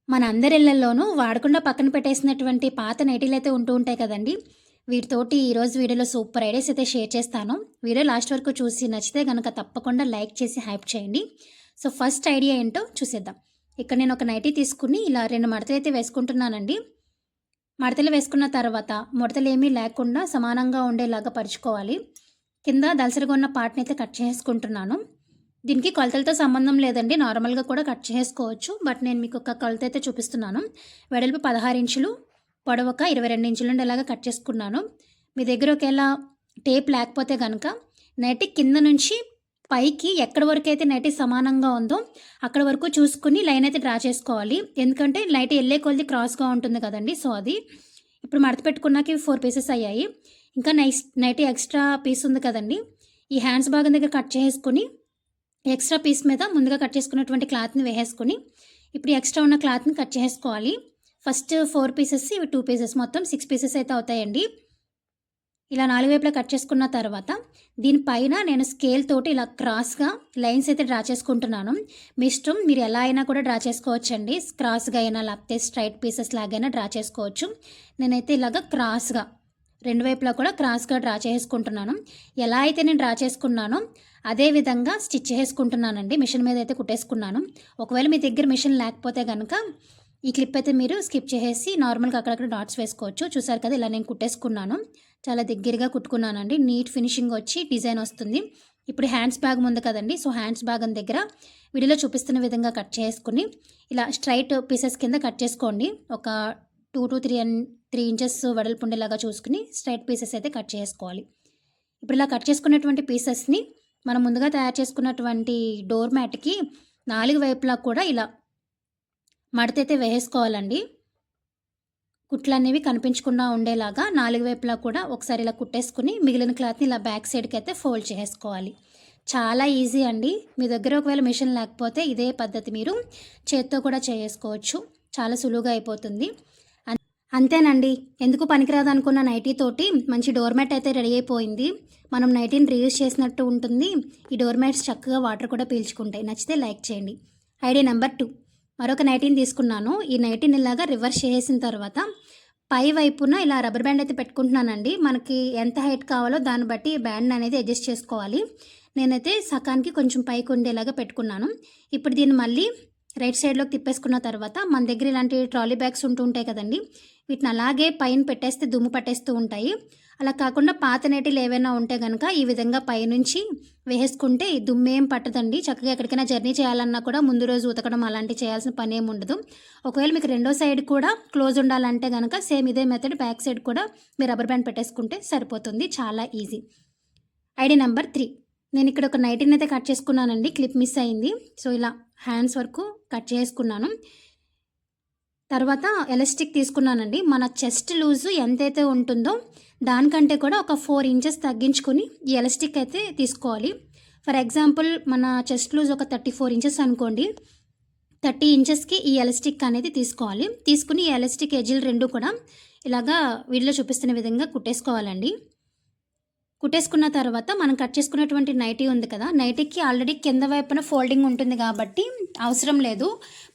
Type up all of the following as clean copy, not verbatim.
మన అందరి ఇళ్లల్లోనూ వాడకుండా పక్కన పెట్టేసినటువంటి పాత నైటీలైతే ఉంటూ ఉంటాయి కదండీ! వీటితోటి ఈరోజు వీడియోలో సూపర్ ఐడియాస్ అయితే షేర్ చేస్తాను. వీడియో లాస్ట్ వరకు చూసి నచ్చితే గనక తప్పకుండా లైక్ చేసి హైప్ చేయండి. సో, ఫస్ట్ ఐడియా ఏంటో చూసేద్దాం. ఇక్కడ నేను ఒక నైటీ తీసుకొని ఇలా 2 మడతలైతే వేసుకుంటున్నానండి. మడతలు వేసుకున్న తర్వాత ముడతలేమీ లేకుండా సమానంగా ఉండేలాగా పరుచుకోవాలి. కింద దలసరిగా ఉన్న పార్ట్‌నైతే కట్ చేసుకుంటున్నాను. దీనికి కొలతలతో సంబంధం లేదండి. నార్మల్‌గా కూడా కట్ చేసుకోవచ్చు. బట్ నేను మీకు ఒక కొలత అయితే చూపిస్తున్నాను. వెడల్పు 16 ఇంచులు, పొడవు ఒక 22 ఇంచులు ఉండేలాగా కట్ చేసుకున్నాను. మీ దగ్గర ఒకేళ టేప్ లేకపోతే గనక నైటీ కింద నుంచి పైకి ఎక్కడి వరకైతే నైటీ సమానంగా ఉందో అక్కడి వరకు చూసుకొని లైన్ అయితే డ్రా చేసుకోవాలి. ఎందుకంటే నైటీ ఎళ్ళే కొలది క్రాస్‌గా ఉంటుంది కదండీ! సో, అది ఇప్పుడు మడత పెట్టుకున్నాక ఇవి 4 పీసెస్ అయ్యాయి. ఇంకా నైటీ ఎక్స్ట్రా పీస్ ఉంది కదండీ! ఈ హ్యాండ్స్ భాగం దగ్గర కట్ చేసుకొని ఎక్స్ట్రా పీస్ మీద ముందుగా కట్ చేసుకున్నటువంటి క్లాత్‌ని వేసేసుకొని, ఇప్పుడు ఎక్స్ట్రా ఉన్న క్లాత్‌ని కట్ చేసుకోవాలి. ఫస్ట్ 4 పీసెస్, ఇవి 2 పీసెస్, మొత్తం 6 పీసెస్ అయితే అవుతాయండి. ఇలా 4 వైపులా కట్ చేసుకున్న తర్వాత దీనిపైన నేను స్కేల్ తోటి ఇలా క్రాస్‌గా లైన్స్ అయితే డ్రా చేసుకుంటున్నాను. మీ ఇష్టం, మీరు ఎలా అయినా కూడా డ్రా చేసుకోవచ్చండి. క్రాస్‌గా అయినా లేకపోతే స్ట్రైట్ పీసెస్ లాగైనా డ్రా చేసుకోవచ్చు. నేనైతే ఇలాగ క్రాస్‌గా 2 వైపులా కూడా క్రాస్‌గా డ్రా చేసుకుంటున్నాను. ఎలా అయితే నేను డ్రా చేసుకున్నానో అదే విధంగా స్టిచ్ చేసుకుంటున్నానండి. మిషన్ మీద అయితే కుట్టేసుకున్నాను. ఒకవేళ మీ దగ్గర మిషన్ లేకపోతే గనక ఈ క్లిప్ అయితే మీరు స్కిప్ చేసేసి నార్మల్‌గా అక్కడక్కడ డాట్స్ వేసుకోవచ్చు. చూసారు కదా, ఇలా నేను కుట్టేసుకున్నాను. చాలా దగ్గరగా కుట్టుకున్నానండి. నీట్ ఫినిషింగ్ వచ్చి డిజైన్ వస్తుంది. ఇప్పుడు హ్యాండ్స్ భాగం ఉంది కదండీ! సో, హ్యాండ్స్ భాగం దగ్గర వీడియోలో చూపిస్తున్న విధంగా కట్ చేసుకొని ఇలా స్ట్రైట్ పీసెస్ కింద కట్ చేసుకోండి. ఒక 2-3 ఇంచెస్ వెడల్పు ఉండేలాగా చూసుకుని స్ట్రైట్ పీసెస్ అయితే కట్ చేసుకోవాలి. ఇప్పుడు ఇలా కట్ చేసుకున్నటువంటి పీసెస్‌ని మనం ముందుగా తయారు చేసుకున్నటువంటి డోర్ మ్యాట్‌కి 4 వైపులా కూడా ఇలా మడతైతే వేసేసుకోవాలండి. కుట్లనేవి కనిపించకుండా ఉండేలాగా 4 వైపులా కూడా ఒకసారి ఇలా కుట్టేసుకొని మిగిలిన క్లాత్‌ని ఇలా బ్యాక్ సైడ్‌కి అయితే ఫోల్డ్ చేసుకోవాలి. చాలా ఈజీ అండి. మీ దగ్గర ఒకవేళ మిషన్ లేకపోతే ఇదే పద్ధతి మీరు చేత్తో కూడా చేసుకోవచ్చు. చాలా సులువుగా అయిపోతుంది. అంతేనండి. ఎందుకు పనికిరాదనుకున్న నైటీ తోటి మంచి డోర్ మ్యాట్ అయితే రెడీ అయిపోయింది. మనం నైటీని రీయూజ్ చేసినట్టు ఉంటుంది. ఈ డోర్ మ్యాట్స్ చక్కగా వాటర్ కూడా పీల్చుకుంటాయి. నచ్చితే లైక్ చేయండి. ఐడియా నెంబర్ 2, మరొక నైటీని తీసుకున్నాను. ఈ నైటీని ఇలాగా రివర్స్ చేసిన తర్వాత పై వైపున ఇలా రబ్బర్ బ్యాండ్ అయితే పెట్టుకుంటున్నానండి. మనకి ఎంత హైట్ కావాలో దాన్ని బట్టి బ్యాండ్ అనేది అడ్జస్ట్ చేసుకోవాలి. నేనైతే సకానికి కొంచెం పైకి ఉండేలాగా పెట్టుకున్నాను. ఇప్పుడు దీన్ని మళ్ళీ రైట్ సైడ్లోకి తిప్పేసుకున్న తర్వాత మన దగ్గర ఇలాంటి ట్రాలీ బ్యాగ్స్ ఉంటూ ఉంటాయి కదండి, వీటిని అలాగే పైన పెట్టేస్తే దుమ్ము పట్టేస్తూ ఉంటాయి. అలా కాకుండా పాత నైటీలు ఏవైనా ఉంటే కనుక ఈ విధంగా పైనుంచి వేసుకుంటే దుమ్మేం పట్టదండి. చక్కగా ఎక్కడికైనా జర్నీ చేయాలన్నా కూడా ముందు రోజు ఉతకడం అలాంటివి చేయాల్సిన పని ఏమి ఉండదు. ఒకవేళ మీకు రెండో సైడ్ కూడా క్లోజ్ ఉండాలంటే కనుక సేమ్ ఇదే మెథడ్, బ్యాక్ సైడ్ కూడా మీరు రబ్బర్ బ్యాండ్ పెట్టేసుకుంటే సరిపోతుంది. చాలా ఈజీ. ఐడియా నెంబర్ 3, నేను ఇక్కడ ఒక నైటీని అయితే కట్ చేసుకున్నానండి. క్లిప్ మిస్ అయింది. సో, ఇలా హ్యాండ్స్ వరకు కట్ చేసుకున్నాను. తర్వాత ఎలాస్టిక్ తీసుకున్నానండి. మన చెస్ట్ లూజు ఎంతైతే ఉంటుందో దానికంటే కూడా ఒక 4 ఇంచెస్ తగ్గించుకొని ఈ ఎలాస్టిక్ అయితే తీసుకోవాలి. ఫర్ ఎగ్జాంపుల్ మన చెస్ట్ లూజ్ ఒక 34 ఇంచెస్ అనుకోండి. 30 ఇంచెస్కి ఈ ఎలాస్టిక్ అనేది తీసుకోవాలి. తీసుకుని ఈ ఎలాస్టిక్ ఎడ్జ్లు 2 కూడా ఇలాగా వీడియోలో చూపిస్తున్న విధంగా కుట్టేసుకోవాలండి. కుట్టేసుకున్న తర్వాత మనం కట్ చేసుకున్నటువంటి నైటీ ఉంది కదా, నైటీకి ఆల్రెడీ కింద వైపున ఫోల్డింగ్ ఉంటుంది కాబట్టి అవసరం లేదు.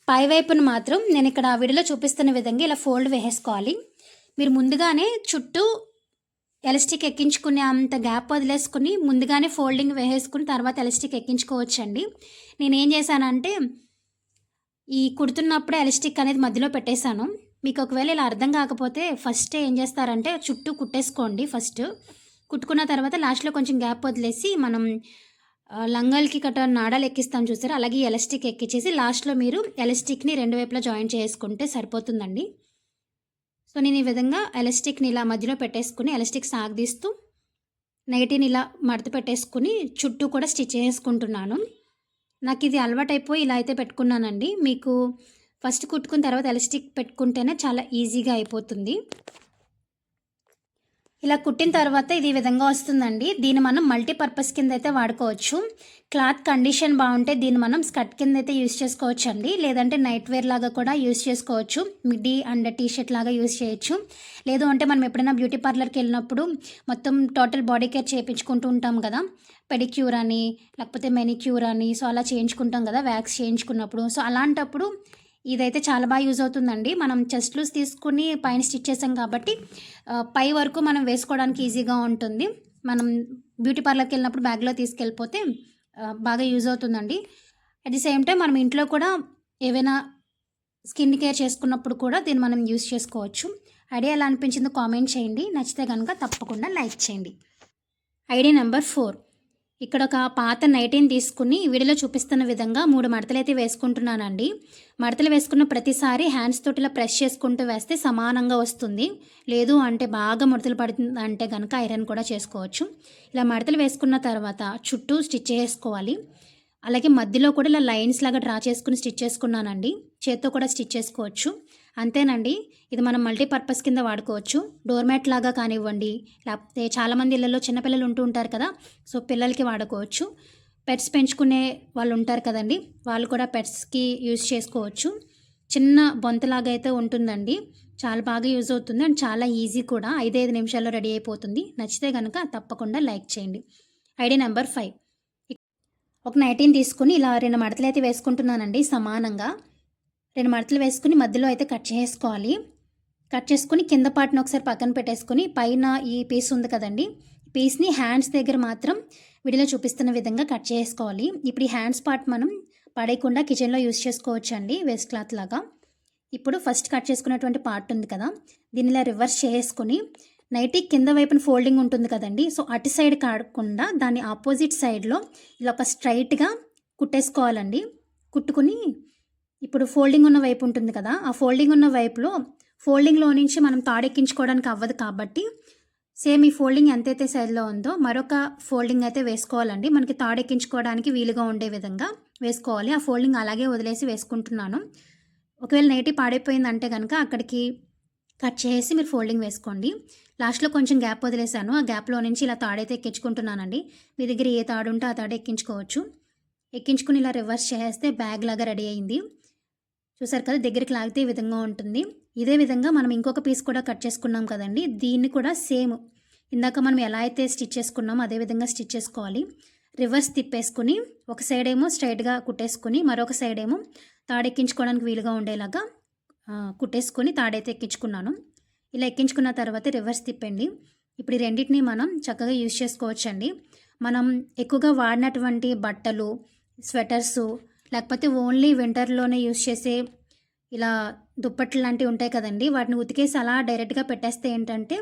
పై వైపున మాత్రం నేను ఇక్కడ వీడియోలో చూపిస్తున్న విధంగా ఇలా ఫోల్డ్ వేసేసుకోవాలి. మీరు ముందుగానే చుట్టూ ఎలాస్టిక్ ఎక్కించుకునే అంత గ్యాప్ వదిలేసుకుని ముందుగానే ఫోల్డింగ్ వేసేసుకుని తర్వాత ఎలాస్టిక్ ఎక్కించుకోవచ్చండి. నేనేం చేశానంటే ఈ కుడుతున్నప్పుడే ఎలాస్టిక్ అనేది మధ్యలో పెట్టేశాను. మీకు ఒకవేళ ఇలా అర్థం కాకపోతే ఫస్ట్ ఏం చేస్తారంటే చుట్టూ కుట్టేసుకోండి. ఫస్ట్ కుట్టుకున్న తర్వాత లాస్ట్లో కొంచెం గ్యాప్ వదిలేసి మనం లంగాలకి నాడాలు ఎక్కిస్తాం చూసారా, అలాగే ఎలాస్టిక్ ఎక్కించేసి లాస్ట్లో మీరు ఎలాస్టిక్ని 2 వైపులా జాయిన్ చేసుకుంటే సరిపోతుందండి. సో, నేను ఈ విధంగా ఎలాస్టిక్ని ఇలా మధ్యలో పెట్టేసుకుని ఎలాస్టిక్ సాగదీస్తూ నైటీని ఇలా మడత పెట్టేసుకుని చుట్టూ కూడా స్టిచ్ చేసుకుంటున్నాను. నాకు ఇది అలవాటైపోయి ఇలా అయితే పెట్టుకున్నానండి. మీకు ఫస్ట్ కుట్టుకున్న తర్వాత ఎలాస్టిక్ పెట్టుకుంటేనే చాలా ఈజీగా అయిపోతుంది. ఇలా కుట్టిన తర్వాత ఇది ఈ విధంగా వస్తుందండి. దీన్ని మనం మల్టీపర్పస్ కింద అయితే వాడుకోవచ్చు. క్లాత్ కండిషన్ బాగుంటే దీన్ని మనం స్కర్ట్ కింద అయితే యూస్ చేసుకోవచ్చు అండి. లేదంటే నైట్ వేర్ లాగా కూడా యూస్ చేసుకోవచ్చు. మిడ్డీ అండ్ టీషర్ట్ లాగా యూస్ చేయొచ్చు. లేదు అంటే మనం ఎప్పుడైనా బ్యూటీ పార్లర్కి వెళ్ళినప్పుడు మొత్తం టోటల్ బాడీ కేర్ చేయించుకుంటూ ఉంటాం కదా, పెడిక్యూర్ అని లేకపోతే మెనిక్యూర్ అని, సో అలా చేయించుకుంటాం కదా వ్యాక్స్ చేయించుకున్నప్పుడు. సో అలాంటప్పుడు ఇదైతే చాలా బాగా యూజ్ అవుతుందండి. మనం చెస్ట్ లూజ్ తీసుకొని పైన స్టిచ్ చేసాం కాబట్టి పై వరకు మనం వేసుకోవడానికి ఈజీగా ఉంటుంది. మనం బ్యూటీ పార్లర్‌కి వెళ్ళినప్పుడు బ్యాగ్‌లో తీసుకెళ్ళిపోతే బాగా యూజ్ అవుతుందండి. అట్ ది సేమ్ టైమ్ మనం ఇంట్లో కూడా ఏవైనా స్కిన్ కేర్ చేసుకున్నప్పుడు కూడా దీన్ని మనం యూజ్ చేసుకోవచ్చు. ఐడియా ఎలా అనిపించిందో కామెంట్ చేయండి. నచ్చితే గనుక తప్పకుండా లైక్ చేయండి. Idea number 4. ఇక్కడ ఒక పాత నైటీని తీసుకుని వీడియోలో చూపిస్తున్న విధంగా 3 మడతలైతే వేసుకుంటున్నానండి. మడతలు వేసుకున్న ప్రతిసారి హ్యాండ్స్ తోటి ఇలా ప్రెస్ చేసుకుంటూ వేస్తే సమానంగా వస్తుంది. లేదు అంటే బాగా ముడతలు పడుతుందంటే గనక ఐరన్ కూడా చేసుకోవచ్చు. ఇలా మడతలు వేసుకున్న తర్వాత చుట్టూ స్టిచ్ చేసుకోవాలి. అలాగే మధ్యలో కూడా ఇలా లైన్స్ లాగా డ్రా చేసుకుని స్టిచ్ చేసుకున్నానండి. చేత్తో కూడా స్టిచ్ చేసుకోవచ్చు. అంతేనండి. ఇది మనం మల్టీపర్పస్ కింద వాడుకోవచ్చు. డోర్ మ్యాట్ లాగా కానివ్వండి, లేకపోతే చాలామంది ఇళ్లలో చిన్నపిల్లలు ఉంటూ ఉంటారు కదా, సో పిల్లలకి వాడుకోవచ్చు. పెట్స్ పెంచుకునే వాళ్ళు ఉంటారు కదండి, వాళ్ళు కూడా పెట్స్కి యూజ్ చేసుకోవచ్చు. చిన్న బొంతలాగా అయితే ఉంటుందండి. చాలా బాగా యూజ్ అవుతుంది అండ్ చాలా ఈజీ కూడా. 5 నిమిషాల్లో రెడీ అయిపోతుంది. నచ్చితే కనుక తప్పకుండా లైక్ చేయండి. Idea number 5. ఒక నైటీని తీసుకుని ఇలా 2 మడతలు అయితే వేసుకుంటున్నానండి సమానంగా. 2 మడతలు వేసుకుని మధ్యలో అయితే కట్ చేసుకోవాలి. కట్ చేసుకుని కింద పార్ట్ని ఒకసారి పక్కన పెట్టేసుకుని పైన ఈ పీస్ ఉంది కదండి, పీస్ని హ్యాండ్స్ దగ్గర మాత్రం వీడియోలో చూపిస్తున్న విధంగా కట్ చేసుకోవాలి. ఇప్పుడు ఈ హ్యాండ్స్ పార్ట్ మనం పడేయకుండా కిచెన్లో యూజ్ చేసుకోవచ్చండి, వేస్ట్ క్లాత్ లాగా. ఇప్పుడు ఫస్ట్ కట్ చేసుకున్నటువంటి పార్ట్ ఉంది కదా, దీన్ని ఇలా రివర్స్ చేసుకుని నైటీ కింద వైపున ఫోల్డింగ్ ఉంటుంది కదండి, సో అటు సైడ్ కాడకుండా దాని ఆపోజిట్ సైడ్లో ఇలా ఒక స్ట్రైట్గా కుట్టేసుకోవాలండి. కుట్టుకుని ఇప్పుడు ఫోల్డింగ్ ఉన్న వైపు ఉంటుంది కదా, ఆ ఫోల్డింగ్ ఉన్న వైపులో ఫోల్డింగ్లో నుంచి మనం తాడెక్కించుకోవడానికి అవ్వదు కాబట్టి సేమ్ ఈ ఫోల్డింగ్ ఎంతైతే సైజులో ఉందో మరొక ఫోల్డింగ్ అయితే వేసుకోవాలండి. మనకి తాడెక్కించుకోవడానికి వీలుగా ఉండే విధంగా వేసుకోవాలి. ఆ ఫోల్డింగ్ అలాగే వదిలేసి వేసుకుంటున్నాను. ఒకవేళ నైటీ పాడైపోయిందంటే కనుక అక్కడికి కట్ చేసి మీరు ఫోల్డింగ్ వేసుకోండి. లాస్ట్లో కొంచెం గ్యాప్ వదిలేసాను, ఆ గ్యాప్లో నుంచి ఇలా తాడైతే ఎక్కించుకుంటున్నానండి. మీ దగ్గర ఏ తాడు ఉంటే ఆ తాడు ఎక్కించుకోవచ్చు. ఎక్కించుకుని ఇలా రివర్స్ చేస్తే బ్యాగ్ లాగా రెడీ అయింది. చూసారు కదా, దగ్గరికి లాగితే ఈ విధంగా ఉంటుంది. ఇదే విధంగా మనం ఇంకొక పీస్ కూడా కట్ చేసుకున్నాం కదండి, దీన్ని కూడా సేమ్ ఇందాక మనం ఎలా అయితే స్టిచ్ చేసుకున్నామో అదే విధంగా స్టిచ్ చేసుకోవాలి. రివర్స్ తిప్పేసుకుని ఒక సైడ్ ఏమో స్ట్రైట్గా కుట్టేసుకుని మరొక సైడ్ ఏమో తాడెక్కించుకోవడానికి వీలుగా ఉండేలాగా కుట్టేసుకొని తాడైతే ఎక్కించుకున్నాను. ఇలా ఎక్కించుకున్న తర్వాత రివర్స్ తిప్పండి. ఇప్పుడు ఈ రెండింటిని మనం చక్కగా యూజ్ చేసుకోవచ్చండి. మనం ఎక్కువగా వాడినటువంటి బట్టలు, స్వెటర్సు, లేకపోతే ఓన్లీ వింటర్లోనే యూజ్ చేసే ఇలా దుప్పట్లు లాంటివి ఉంటాయి కదండి, వాటిని ఉతికేసి అలా డైరెక్ట్గా పెట్టేస్తే ఏంటంటే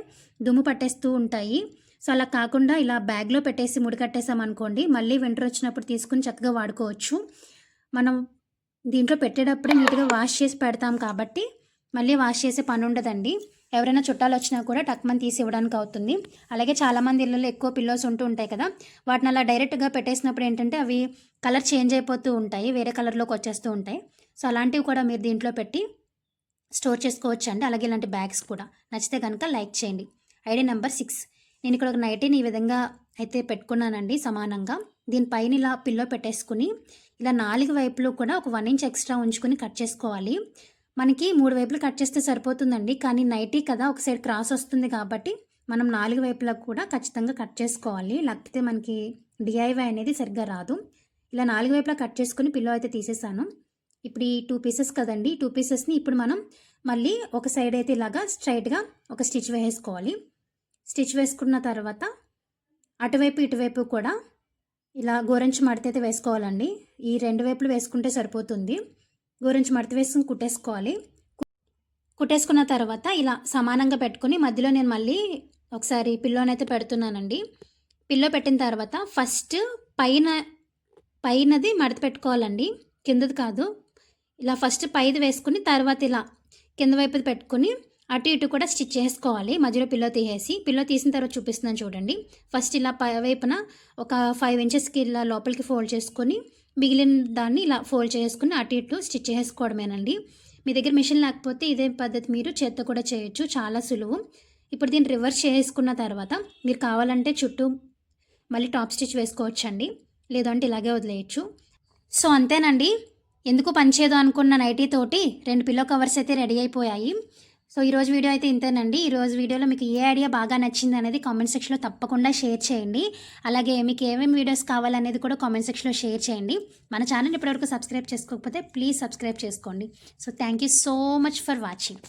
దుమ్ము పట్టేస్తూ ఉంటాయి. సో అలా కాకుండా ఇలా బ్యాగ్లో పెట్టేసి ముడి కట్టేసామనుకోండి, మళ్ళీ వింటర్ వచ్చినప్పుడు తీసుకుని చక్కగా వాడుకోవచ్చు. మనం దీంట్లో పెట్టేటప్పుడే నీట్గా వాష్ చేసి పెడతాం కాబట్టి మళ్ళీ వాష్ చేసే పని ఉండదండి. ఎవరైనా చుట్టాలు వచ్చినా కూడా టక్మని తీసి ఇవ్వడానికి అవుతుంది. అలాగే చాలామంది ఇళ్ళలో ఎక్కువ పిల్లోస్ ఉంటూ ఉంటాయి కదా, వాటిని అలా డైరెక్ట్గా పెట్టేసినప్పుడు ఏంటంటే అవి కలర్ చేంజ్ అయిపోతూ ఉంటాయి, వేరే కలర్లోకి వచ్చేస్తూ ఉంటాయి. సో అలాంటివి కూడా మీరు దీంట్లో పెట్టి స్టోర్ చేసుకోవచ్చు అండి. అలాగే ఇలాంటి బ్యాగ్స్ కూడా. నచ్చితే కనుక లైక్ చేయండి. Idea number 6. నేను ఇక్కడ ఒక నైటీని ఈ విధంగా అయితే పెట్టుకున్నానండి సమానంగా. దీనిపైన ఇలా పిల్లో పెట్టేసుకుని ఇలా 4 వైపులు కూడా ఒక 1 ఇంచ్ ఎక్స్ట్రా ఉంచుకొని కట్ చేసుకోవాలి. మనకి 3 వైపులు కట్ చేస్తే సరిపోతుందండి, కానీ నైటీ కదా ఒక సైడ్ క్రాస్ వస్తుంది కాబట్టి మనం 4 వైపులకు కూడా ఖచ్చితంగా కట్ చేసుకోవాలి, లేకపోతే మనకి డిఐవై అనేది సరిగ్గా రాదు. ఇలా 4 వైపులా కట్ చేసుకుని పిల్లో అయితే తీసేసాను. ఇప్పుడు ఈ 2 పీసెస్ కదండి, 2 పీసెస్ని ఇప్పుడు మనం మళ్ళీ ఒక సైడ్ అయితే ఇలాగా స్ట్రైట్గా ఒక స్టిచ్ వేసుకోవాలి. స్టిచ్ వేసుకున్న తర్వాత అటువైపు ఇటువైపు కూడా ఇలా గోరంచి మడత అయితే వేసుకోవాలండి. ఈ 2 వైపులు వేసుకుంటే సరిపోతుంది. గోరంచి మడత వేసుకుని కుట్టేసుకోవాలి. కుట్టేసుకున్న తర్వాత ఇలా సమానంగా పెట్టుకుని మధ్యలో నేను మళ్ళీ ఒకసారి పిల్లోనైతే పెడుతున్నానండి. పిల్లో పెట్టిన తర్వాత ఫస్ట్ పైనది మడత పెట్టుకోవాలండి, కిందది కాదు. ఇలా ఫస్ట్ పైది వేసుకుని తర్వాత ఇలా కింద వైపుది పెట్టుకుని అటు ఇటు కూడా స్టిచ్ చేసుకోవాలి. మధ్యలో పిల్లో తీసేసి, పిల్లో తీసిన తర్వాత చూపిస్తున్నాను చూడండి. ఫస్ట్ ఇలా పై వైపున ఒక 5 ఇంచెస్కి ఇలా లోపలికి ఫోల్డ్ చేసుకొని మిగిలిన దాన్ని ఇలా ఫోల్డ్ చేసుకుని అటు ఇటు స్టిచ్ చేసుకోవడమేనండి. మీ దగ్గర మిషన్ లేకపోతే ఇదే పద్ధతి మీరు చేత్తో కూడా చేయొచ్చు, చాలా సులువు. ఇప్పుడు దీన్ని రివర్స్ చేసుకున్న తర్వాత మీరు కావాలంటే చుట్టూ మళ్ళీ టాప్ స్టిచ్ వేసుకోవచ్చండి, లేదంటే ఇలాగే వదిలేయచ్చు. సో అంతేనండి. ఎందుకు పనిచేయదు అనుకున్న నైటీ తోటి 2 పిల్లో కవర్స్ అయితే రెడీ అయిపోయాయి. సో ఈరోజు వీడియో అయితే ఇంతేనండి. ఈరోజు వీడియోలో మీకు ఏ ఐడియా బాగా నచ్చింది అనేది కామెంట్ సెక్షన్లో తప్పకుండా షేర్ చేయండి. అలాగే మీకు ఏమేమి వీడియోస్ కావాలనేది కూడా కామెంట్ సెక్షన్లో షేర్ చేయండి. మన ఛానల్ ఇప్పటివరకు సబ్స్క్రైబ్ చేసుకోకపోతే ప్లీజ్ సబ్స్క్రైబ్ చేసుకోండి. So thank you so much for watching.